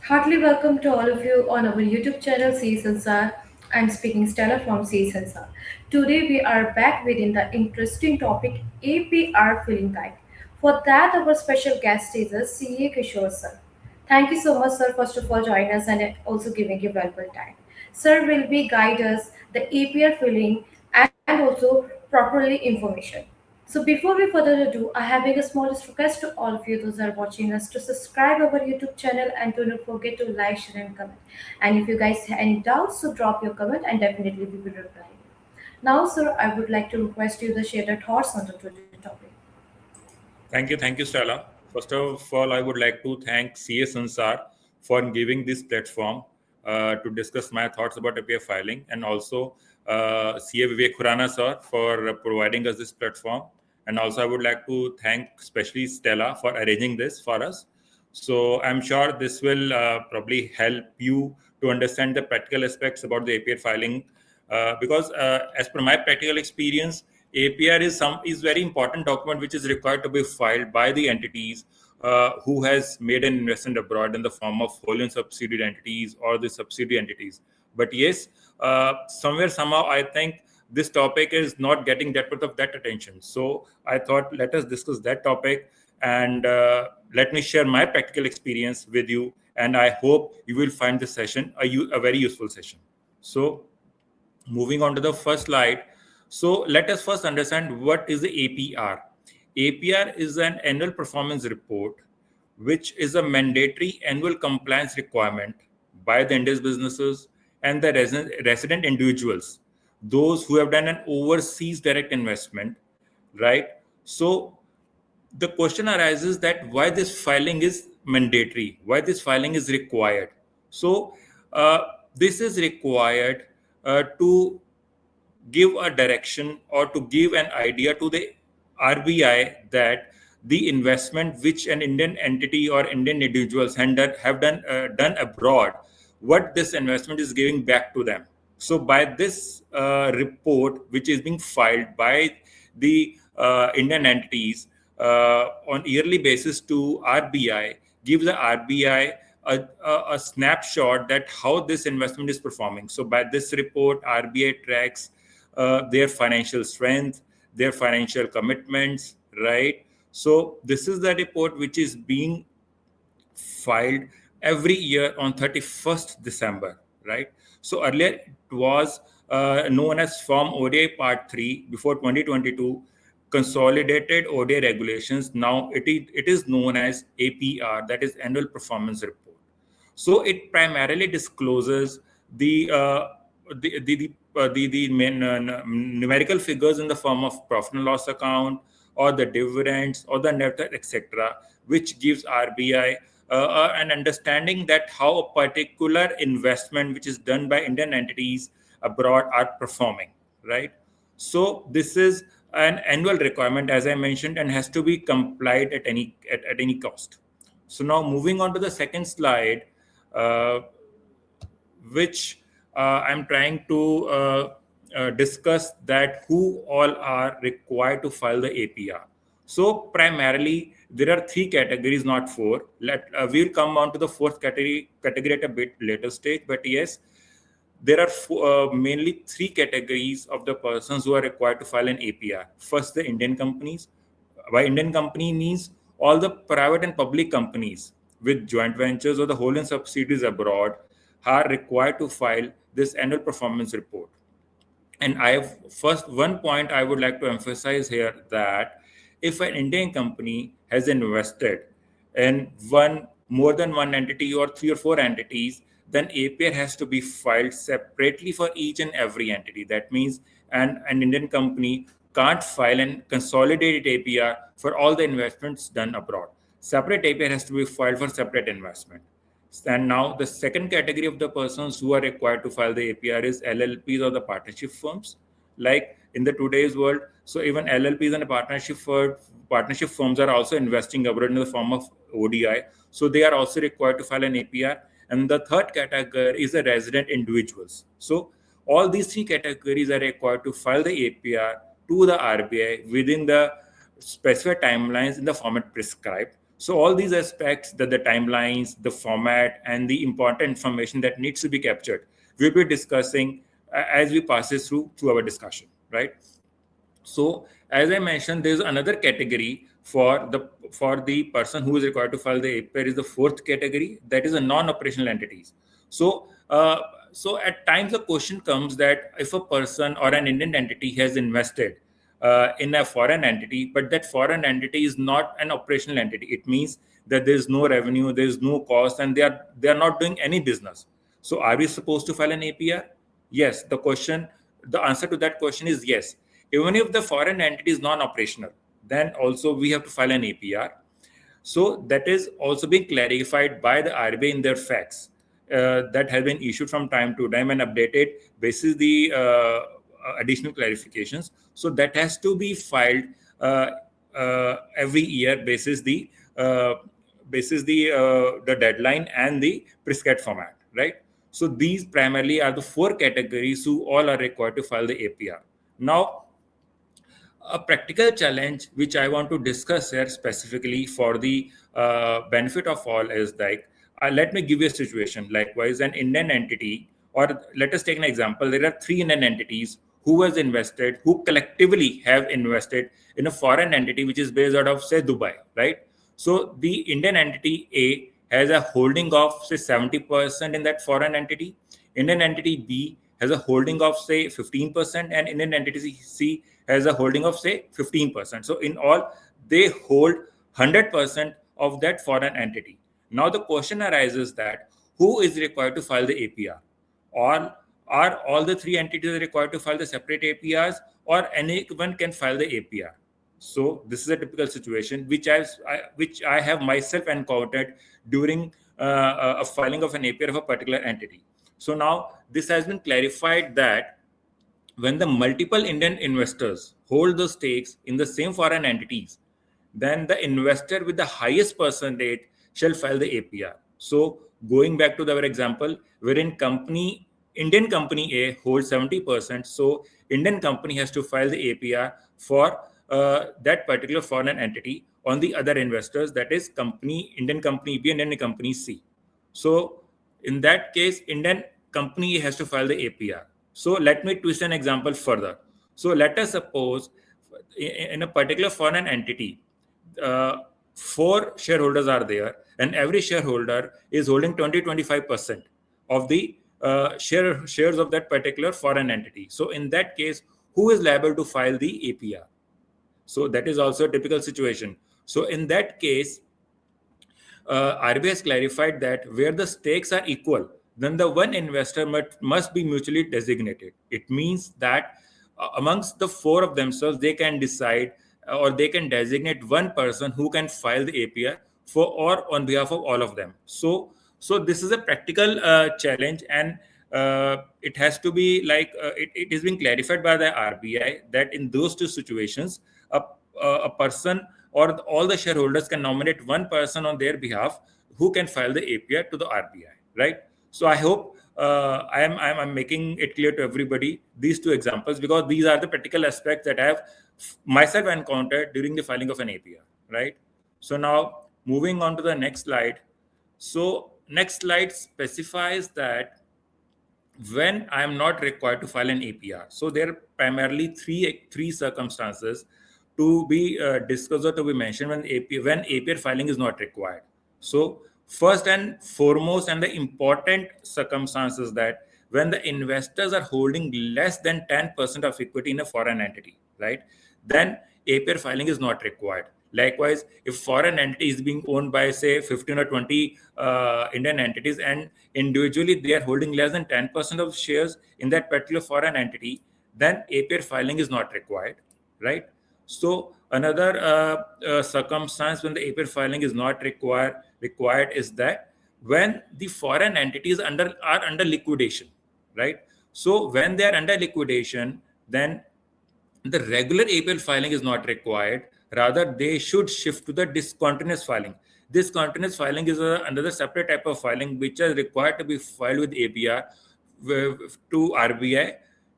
Heartily welcome to all of you on our YouTube channel Sansaar. I'm speaking Stella from Sansaar. Today we are back within the interesting topic APR Filing Guide. For that, our special guest is CA Kishore sir. Thank you so much, sir, first of all, joining us and also giving you valuable time. Sir will be guide us the APR filling and also properly information. So before we further ado, I have a smallest request to all of you those who are watching us to subscribe our YouTube channel and do not forget to like, share and comment. And if you guys have any doubts, so drop your comment and definitely we will reply. Now, sir, I would like to request you to share your thoughts on the today topic. Thank you, Stella. First of all, I would like to thank CA Sansaar for giving this platform to discuss my thoughts about APR filing, and also CA Vivek Khurana sir for providing us this platform. And also, I would like to thank especially Stella for arranging this for us. So I'm sure this will probably help you to understand the practical aspects about the APR filing, because as per my practical experience, APR is very important document which is required to be filed by the entities who has made an investment abroad in the form of wholly owned subsidiary entities or the subsidiary entities. But yes, somehow I think this topic is not getting that much of that attention. So I thought let us discuss that topic, and let me share my practical experience with you. And I hope you will find this session a very useful session. So moving on to the first slide. So let us first understand what is the APR. APR is an annual performance report, which is a mandatory annual compliance requirement by the India's businesses and the resident individuals, those who have done an overseas direct investment, right? So the question arises that why this filing is mandatory, why this filing is required. So this is required to give a direction or to give an idea to the RBI that the investment which an Indian entity or Indian individuals have done abroad, what this investment is giving back to them. So by this report, which is being filed by the Indian entities on yearly basis to RBI, gives the RBI a snapshot that how this investment is performing. So by this report, RBI tracks their financial strength, their financial commitments, right? So this is the report which is being filed every year on 31st December, right? So earlier it was known as Form ODI Part 3 before 2022, Consolidated ODI Regulations. Now it is known as APR, that is Annual Performance Report. So it primarily discloses the main numerical figures in the form of profit and loss account or the dividends or the net worth, etc., which gives RBI an understanding that how a particular investment which is done by Indian entities abroad are performing, right? So this is an annual requirement, as I mentioned, and has to be complied at any cost. So now moving on to the second slide, uh, which I'm trying to discuss that who all are required to file the APR. So primarily there are three categories, not four. We'll come on to the fourth category at a bit later stage. But yes, there are mainly three categories of the persons who are required to file an APR. First, the Indian companies. By Indian company means all the private and public companies with joint ventures or the wholly owned subsidiaries abroad are required to file this annual performance report. And I have first one point I would like to emphasize here that if an Indian company has invested in one more than one entity or three or four entities, then APR has to be filed separately for each and every entity. That means an Indian company can't file and consolidate APR for all the investments done abroad. Separate APR has to be filed for separate investment. And now the second category of the persons who are required to file the APR is LLPs or the partnership firms. Like in the today's world, so even LLPs and partnership firms are also investing abroad in the form of ODI. So they are also required to file an APR. And the third category is the resident individuals. So all these three categories are required to file the APR to the RBI within the specified timelines in the format prescribed. So all these aspects, the timelines, the format, and the important information that needs to be captured, we'll be discussing as we pass this through our discussion, right? So as I mentioned, there's another category for the person who is required to file the APR is the fourth category, that is a non-operational entities. So so at times the question comes that if a person or an Indian entity has invested in a foreign entity, but that foreign entity is not an operational entity, it means that there is no revenue, there is no cost, and they are not doing any business. So are we supposed to file an APR? Yes. The answer to that question is yes. Even if the foreign entity is non-operational, then also we have to file an APR. So that is also being clarified by the RBI in their facts that have been issued from time to time and updated basis the additional clarifications. So that has to be filed every year uh, basis the deadline and the prescribed format, right? So these primarily are the four categories who all are required to file the APR. Now, a practical challenge which I want to discuss here specifically for the benefit of all is like, let me give you a situation. Likewise, an Indian entity, or let us take an example. There are three Indian entities who collectively have invested in a foreign entity which is based out of, say, Dubai, right? So the Indian entity A has a holding of, say, 70% in that foreign entity. Indian entity B has a holding of, say, 15%, and Indian entity C has a holding of, say, 15%. So in all, they hold 100% of that foreign entity. Now the question arises that who is required to file the APR? Or are all the three entities required to file the separate APRs, or anyone can file the APR? So this is a typical situation which I have myself encountered during a filing of an APR of a particular entity. So now this has been clarified that when the multiple Indian investors hold the stakes in the same foreign entities, then the investor with the highest percentage shall file the APR. So going back to our example, wherein Indian company A holds 70%, so Indian company has to file the APR for that particular foreign entity on the other investors, that is Indian company B and Indian company C. So in that case, Indian company has to file the APR. So let me twist an example further. So let us suppose in a particular foreign entity, uh, four shareholders are there, and every shareholder is holding 20-25% of the shares of that particular foreign entity. So in that case, who is liable to file the APR? So that is also a typical situation. So in that case, RBI has clarified that where the stakes are equal, then the one investor must be mutually designated. It means that amongst the four of themselves, they can decide or they can designate one person who can file the APR for or on behalf of all of them. So this is a practical challenge, and it has to be it is being clarified by the RBI that in those two situations, a, a person or all the shareholders can nominate one person on their behalf who can file the APR to the RBI, right? So I hope I'm making it clear to everybody these two examples, because these are the practical aspects that I have myself encountered during the filing of an APR, right? So now moving on to the next slide. So next slide specifies that when I am not required to file an APR. So there are primarily three circumstances to be discussed or to be mentioned when APR filing is not required. So first and foremost, and the important circumstance is that when the investors are holding less than 10% of equity in a foreign entity, right? Then APR filing is not required. Likewise, if foreign entity is being owned by, say, 15 or 20 Indian entities, and individually they are holding less than 10% of shares in that particular foreign entity, then APR filing is not required, right? So another circumstance when the APR filing is not required is that when the foreign entities are under liquidation, right? So when they are under liquidation, then the regular APL filing is not required. Rather, they should shift to the discontinuous filing. Discontinuous filing is another separate type of filing which is required to be filed with APR to RBI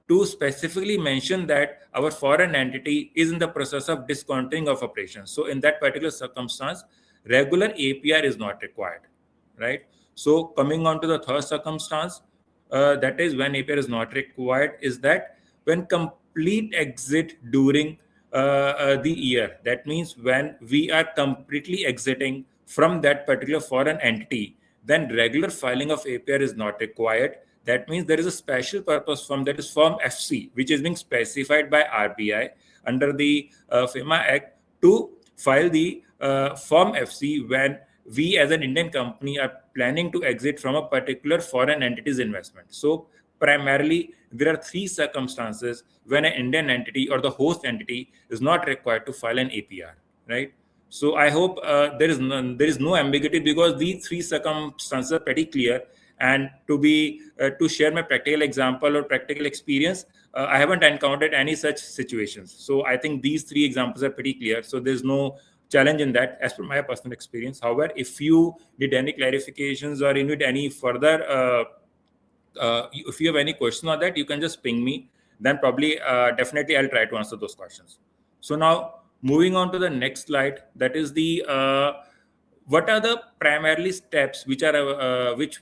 to specifically mention that our foreign entity is in the process of discontinuing of operations. So, in that particular circumstance, regular APR is not required, right? So coming on to the third circumstance, that is when APR is not required, is that when complete exit during the year. That means when we are completely exiting from that particular foreign entity, then regular filing of APR is not required. That means there is a special purpose form, that is Form FC, which is being specified by RBI under the FEMA Act to file the Form FC when we as an Indian company are planning to exit from a particular foreign entity's investment. So primarily, there are three circumstances when an Indian entity or the host entity is not required to file an APR, right? So I hope there is no ambiguity, because these three circumstances are pretty clear. And to share my practical example or practical experience, I haven't encountered any such situations. So I think these three examples are pretty clear. So there's no challenge in that as per my personal experience. However, if you need any clarifications or you need any further if you have any question on that, you can just ping me. Then probably, definitely, I'll try to answer those questions. So now, moving on to the next slide, that is the what are the primarily steps which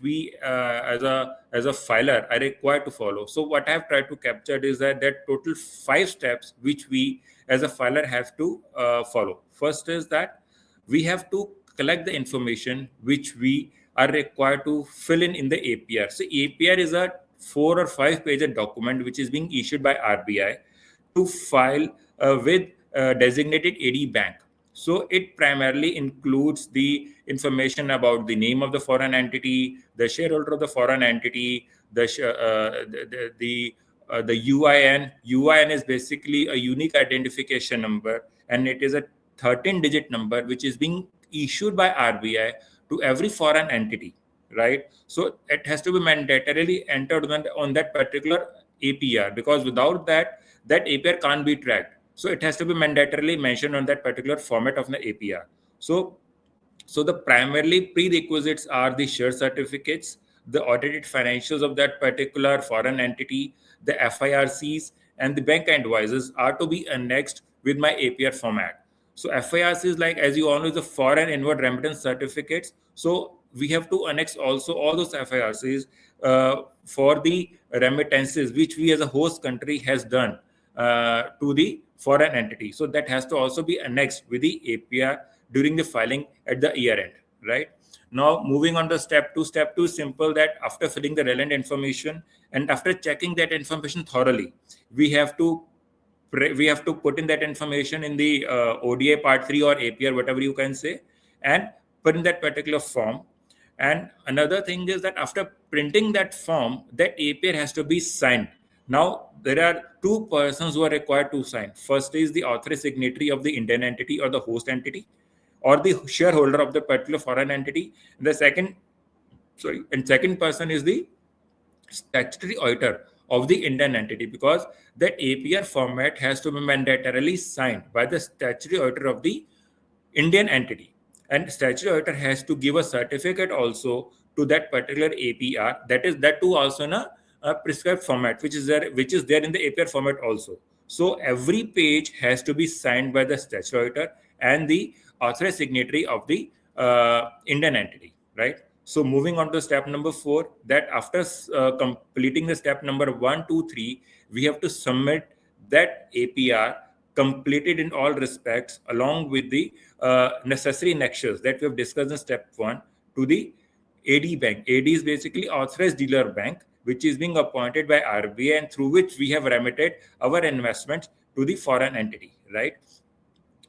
we as a filer are required to follow. So what I have tried to capture is that total 5 steps which we as a filer have to follow. First is that we have to collect the information which we are required to fill in the APR. So APR is a 4 or 5 page document which is being issued by RBI to file with designated AD bank. So it primarily includes the information about the name of the foreign entity, the shareholder of the foreign entity, the UIN. UIN is basically a unique identification number, and it is a 13-digit number which is being issued by RBI to every foreign entity, right? So it has to be mandatorily entered on that particular APR, because without that, that APR can't be tracked. So it has to be mandatorily mentioned on that particular format of the APR. So the primarily prerequisites are the share certificates, the audited financials of that particular foreign entity, the FIRCs, and the bank advisors are to be annexed with my APR format. So FIRC is, like, as you all know, the foreign inward remittance certificates. So we have to annex also all those FIRCs for the remittances which we as a host country has done to the foreign entity. So that has to also be annexed with the APR during the filing at the year end, right? Now, moving on to step two is simple, that after filling the relevant information and after checking that information thoroughly, we have to put in that information in the ODI part 3 or APR, whatever you can say, and put in that particular form. And another thing is that after printing that form, that APR has to be signed. Now, there are two persons who are required to sign. First is the authorized signatory of the Indian entity or the host entity, or the shareholder of the particular foreign entity. And second person is the statutory auditor of the Indian entity, because that APR format has to be mandatorily signed by the statutory auditor of the Indian entity. And statutory auditor has to give a certificate also to that particular APR. That too also in a prescribed format, which is there in the APR format also. So every page has to be signed by the statutory auditor and the authorized signatory of the Indian entity, right? So moving on to step number 4, that after completing the step number 1, 2, 3, we have to submit that APR completed in all respects, along with the necessary annexures that we have discussed in step 1, to the AD bank. AD is basically authorized dealer bank, which is being appointed by RBI and through which we have remitted our investments to the foreign entity, right?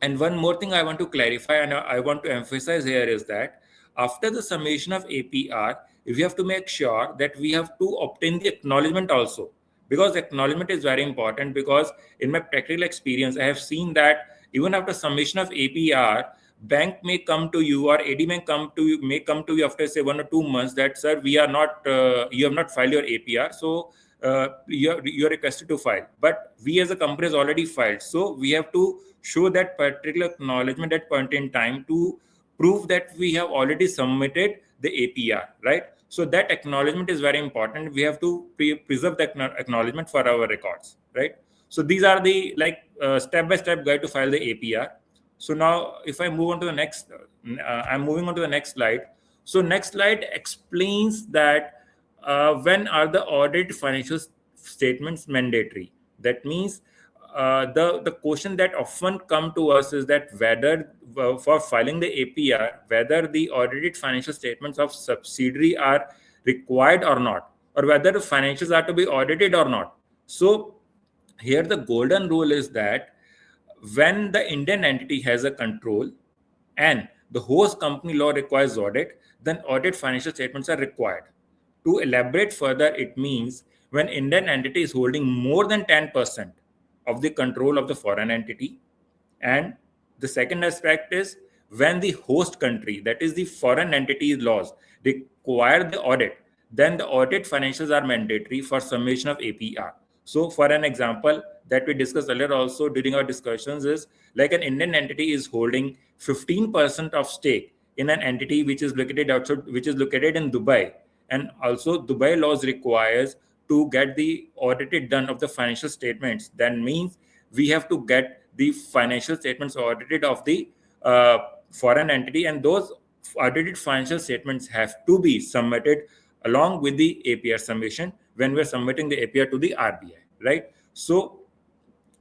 And one more thing I want to clarify and I want to emphasize here is that after the summation of APR, we have to make sure that we have to obtain the acknowledgement also, because acknowledgement is very important. Because in my practical experience, I have seen that even after submission of APR, bank may come to you, or AD may come to you after, say, 1 or 2 months, that, sir, we are not you have not filed your APR, so you're requested to file. But we as a company has already filed, so we have to show that particular acknowledgement at point in time to prove that we have already submitted the APR, right? So that acknowledgement is very important. We have to preserve that acknowledgement for our records, right? So these are the step-by-step guide to file the APR. So now, if I move on to the next, I'm moving on to the next slide. So next slide explains that when are the audit financial statements mandatory? That means the question that often come to us is that whether for filing the APR, whether the audited financial statements of subsidiary are required or not, or whether the financials are to be audited or not. So here the golden rule is that when the Indian entity has a control and the host company law requires audit, then audit financial statements are required. To elaborate further, it means when Indian entity is holding more than 10% of the control of the foreign entity, and the second aspect is when the host country, that is the foreign entity's laws, require the audit, then the audit financials are mandatory for submission of APR. So, for an example that we discussed earlier also during our discussions is like an Indian entity is holding 15% of stake in an entity which is located outside, which is located in Dubai, and also Dubai laws requires to get the audited done of the financial statements. That means we have to get the financial statements audited of the uh, foreign entity, and those audited financial statements have to be submitted along with the APR submission when we're submitting the APR to the RBI, right? So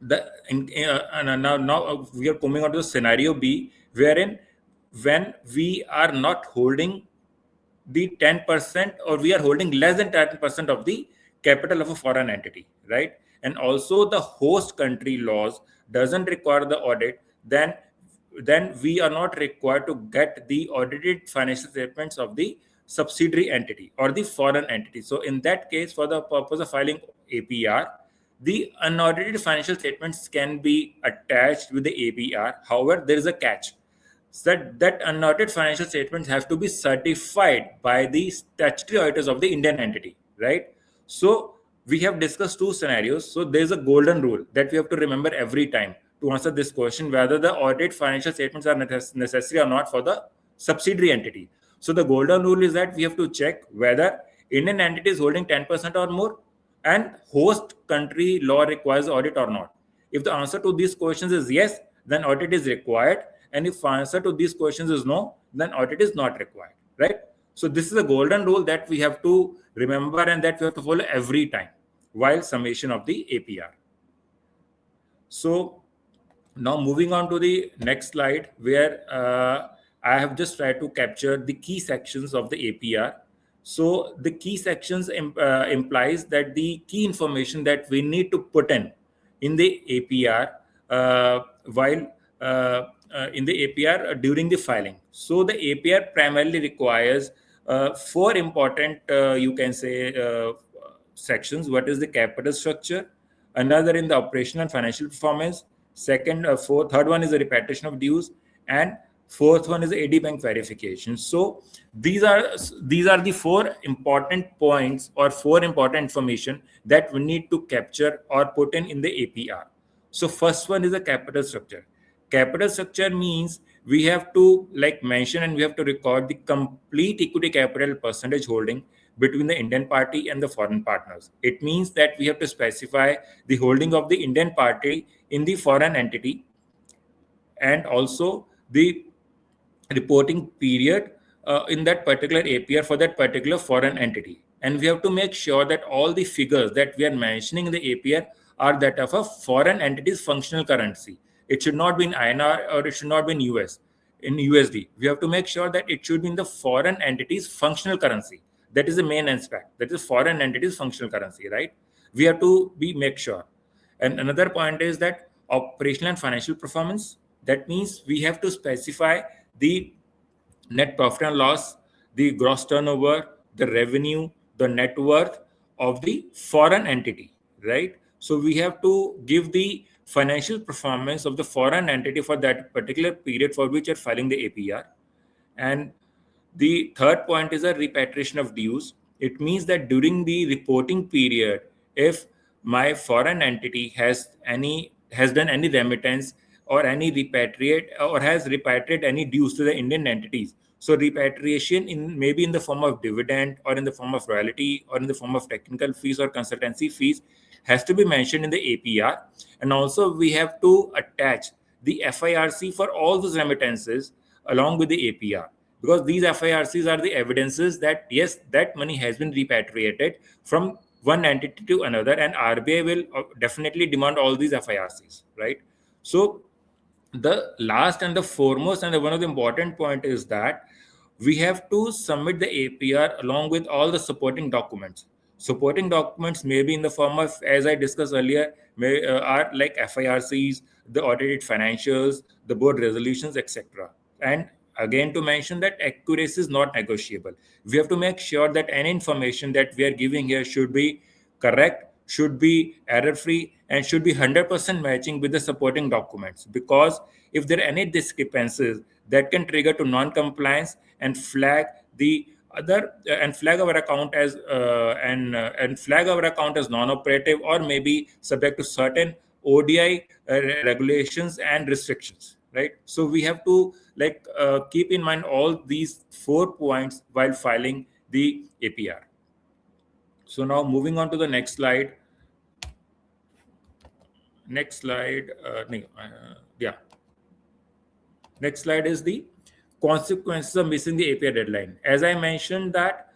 now we are coming on to the scenario B, wherein when we are not holding the 10% or we are holding less than 10% of the capital of a foreign entity, right? And also the host country laws doesn't require the audit, then we are not required to get the audited financial statements of the subsidiary entity or the foreign entity. So in that case, for the purpose of filing APR, the unaudited financial statements can be attached with the APR. However, there is a catch that unaudited financial statements have to be certified by the statutory auditors of the Indian entity, right? So we have discussed two scenarios. So there's a golden rule that we have to remember every time to answer this question whether the audit financial statements are necessary or not for the subsidiary entity. So the golden rule is that we have to check whether Indian entity is holding 10% or more and host country law requires audit or not. If the answer to these questions is yes, then audit is required, and if answer to these questions is no, then audit is not required, right? So this is a golden rule that we have to remember and that we have to follow every time while summation of the APR. So now moving on to the next slide, where I have just tried to capture the key sections of the APR. So the key sections implies that the key information that we need to put in the APR while in the APR during the filing. So the APR primarily requires four important, you can say, sections. What is the capital structure? Another in the operational and financial performance. Third one is the repatriation of dues, and fourth one is the AD bank verification. So these are the four important points or four important information that we need to capture or put in the APR. So first one is the capital structure. Capital structure means we have to like mention and we have to record the complete equity capital percentage holding between the Indian party and the foreign partners. It means that we have to specify the holding of the Indian party in the foreign entity and also the reporting period in that particular APR for that particular foreign entity. And we have to make sure that all the figures that we are mentioning in the APR are that of a foreign entity's functional currency. It should not be in INR or it should not be in USD. We have to make sure that it should be in the foreign entity's functional currency. That is the main aspect. That is foreign entity's functional currency, right? We have to be make sure. And another point is that operational and financial performance. That means we have to specify the net profit and loss, the gross turnover, the revenue, the net worth of the foreign entity, right? So we have to give the financial performance of the foreign entity for that particular period for which you're filing the APR. And the third point is a repatriation of dues. It means that during the reporting period, if my foreign entity has done any remittance or any repatriate or has repatriated any dues to the Indian entities. So repatriation in maybe in the form of dividend or in the form of royalty or in the form of technical fees or consultancy fees has to be mentioned in the APR. And also we have to attach the FIRC for all those remittances along with the APR, because these FIRCs are the evidences that yes, that money has been repatriated from one entity to another, and RBI will definitely demand all these FIRCs, right? So the last and the foremost and the one of the important point is that we have to submit the APR along with all the supporting documents. Supporting documents may be in the form of, as I discussed earlier, are like FIRCs, the audited financials, the board resolutions, etc. And again, to mention that accuracy is not negotiable. We have to make sure that any information that we are giving here should be correct, should be error free, and should be 100% matching with the supporting documents, because if there are any discrepancies, that can trigger to non-compliance and flag the other and flag our account as and flag our account as non-operative, or maybe subject to certain ODI regulations and restrictions, right? So we have to keep in mind all these 4 points while filing the APR. So now moving on to the next slide. Next slide. No, yeah. Next slide is the consequences of missing the APR deadline. As I mentioned that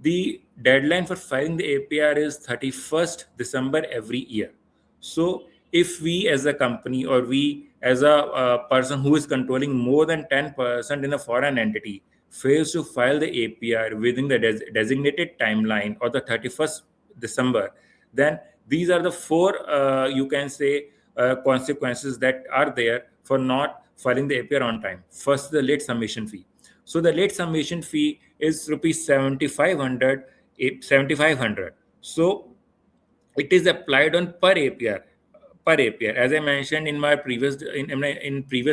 the deadline for filing the APR is 31st December every year. So if we as a company, or we as a person who is controlling more than 10% in a foreign entity, fails to file the APR within the designated timeline or the 31st December, then these are the four, you can say, consequences that are there for not filing the APR on time. First, the late submission fee. So the late submission fee is rupees 7,500. 7,500. So it is applied on per APR. Per APR, as I mentioned in my previous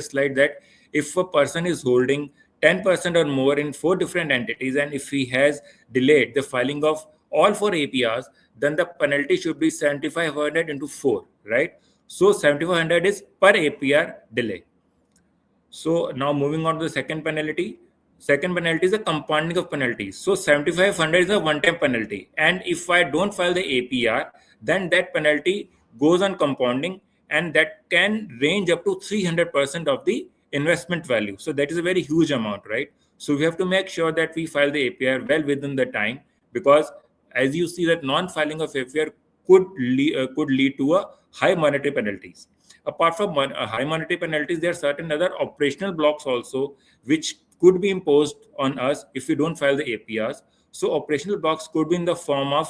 slide, that if a person is holding 10% or more in four different entities, and if he has delayed the filing of all four APRs, then the penalty should be 7,500 into 4, right? So 7,500 is per APR delay. So now moving on to the second penalty. Second penalty is a compounding of penalties. So 7,500 is a one-time penalty. And if I don't file the APR, then that penalty goes on compounding, and that can range up to 300% of the investment value. So that is a very huge amount, right? So we have to make sure that we file the APR well within the time, because as you see that non-filing of APR could lead to a high monetary penalties. Apart from high monetary penalties, there are certain other operational blocks also which could be imposed on us if we don't file the APRs. So operational blocks could be in the form of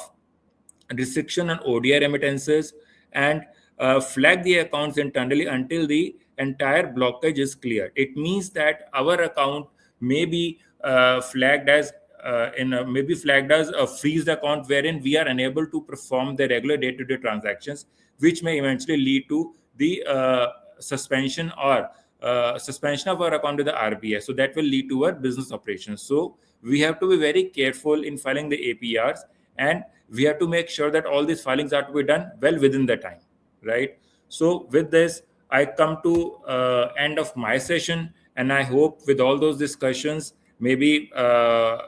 restriction on ODI remittances, and flag the accounts internally until the entire blockage is clear. It means that our account may be flagged as maybe flagged as a freezed account, wherein we are unable to perform the regular day-to-day transactions, which may eventually lead to the suspension or suspension of our account with the RBI. So that will lead to our business operations. So we have to be very careful in filing the APRs, and we have to make sure that all these filings are to be done well within the time, right? So with this, I come to end of my session, and I hope with all those discussions, maybe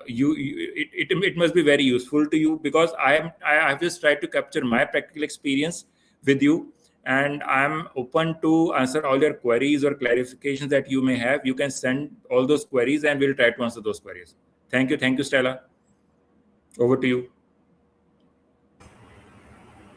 it must be very useful to you, because I have just tried to capture my practical experience with you, and I'm open to answer all your queries or clarifications that you may have. You can send all those queries, and we'll try to answer those queries. Thank you, Stella. Over to you.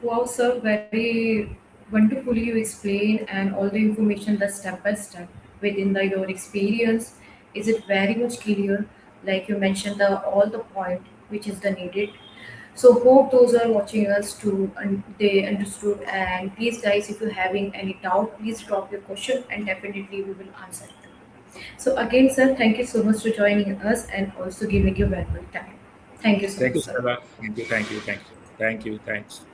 Wow, sir, very wonderfully you explain and all the information the step by step within your experience. Is it very much clear? Like you mentioned the all the point which is the needed. So hope those are watching us to they understood. And please guys, if you're having any doubt, please drop your question and definitely we will answer it. So again, sir, thank you so much for joining us and also giving your valuable time. Thank you so Thank much, you, sir. Stella. Thank you. Thanks.